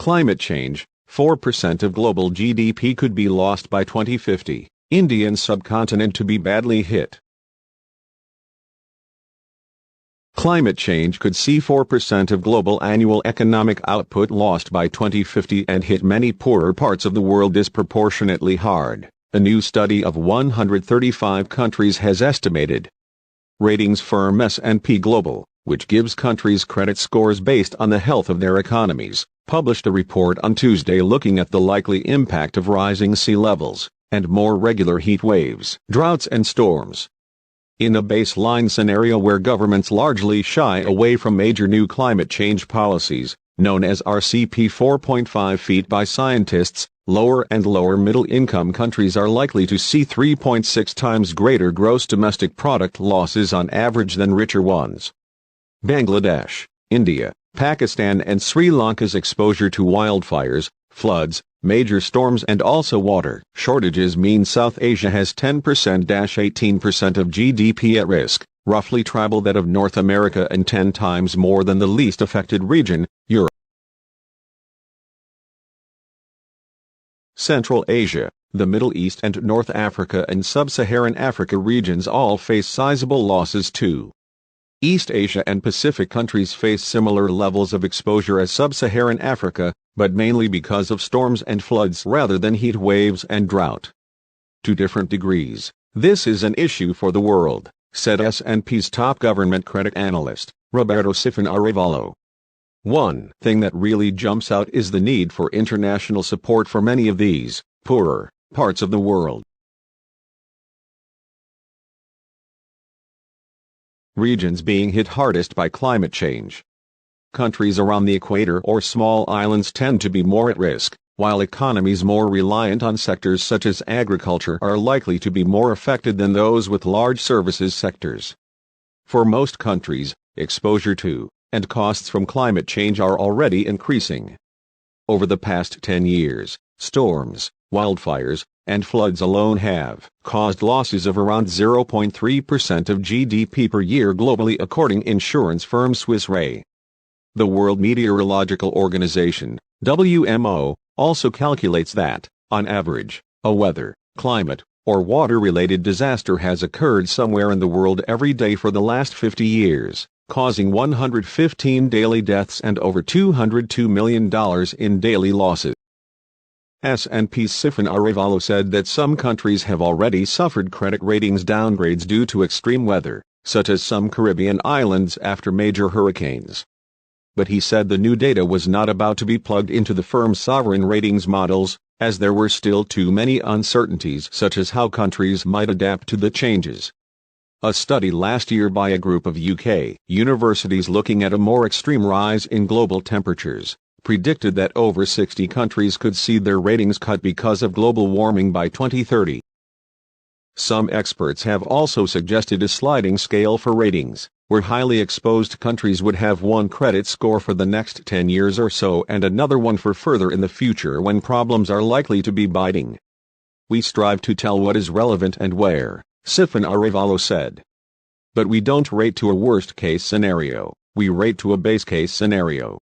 Climate change, 4% of global GDP could be lost by 2050. Indian subcontinent to be badly hit. Climate change could see 4% of global annual economic output lost by 2050 and hit many poorer parts of the world disproportionately hard, a new study of 135 countries has estimated. Ratings firm S&P Global, which gives countries credit scores based on the health of their economies, published a report on Tuesday looking at the likely impact of rising sea levels and more regular heat waves, droughts and storms. In a baseline scenario where governments largely shy away from major new climate change policies, known as RCP 4.5 feet by scientists, lower and lower middle-income countries are likely to see 3.6 times greater gross domestic product losses on average than richer ones. Bangladesh, India, Pakistan and Sri Lanka's exposure to wildfires, floods, major storms and also water shortages mean South Asia has 10%-18% of GDP at risk, roughly triple that of North America and 10 times more than the least affected region, Europe. Central Asia, the Middle East and North Africa and Sub-Saharan Africa regions all face sizable losses too. East Asia and Pacific countries face similar levels of exposure as Sub-Saharan Africa, but mainly because of storms and floods rather than heat waves and drought. To different degrees, this is an issue for the world, said S&P's top government credit analyst, Roberto Arevalo. One thing that really jumps out is the need for international support for many of these poorer parts of the world. Regions being hit hardest by climate change. Countries around the equator or small islands tend to be more at risk, while economies more reliant on sectors such as agriculture are likely to be more affected than those with large services sectors. For most countries, exposure to and costs from climate change are already increasing. Over the past 10 years, storms, wildfires, and floods alone have caused losses of around 0.3% of GDP per year globally according to insurance firm Swiss Re. The World Meteorological Organization, WMO, also calculates that, on average, a weather, climate, or water-related disaster has occurred somewhere in the world every day for the last 50 years, causing 115 daily deaths and over $202 million in daily losses. S&P's Sifan Arevalo said that some countries have already suffered credit ratings downgrades due to extreme weather, such as some Caribbean islands after major hurricanes. But he said the new data was not about to be plugged into the firm's sovereign ratings models, as there were still too many uncertainties such as how countries might adapt to the changes. A study last year by a group of UK universities looking at a more extreme rise in global temperatures predicted that over 60 countries could see their ratings cut because of global warming by 2030. Some experts have also suggested a sliding scale for ratings, where highly exposed countries would have one credit score for the next 10 years or so and another one for further in the future when problems are likely to be biting. We strive to tell what is relevant and where, Sifan Arevalo said. But we don't rate to a worst-case scenario, we rate to a base-case scenario.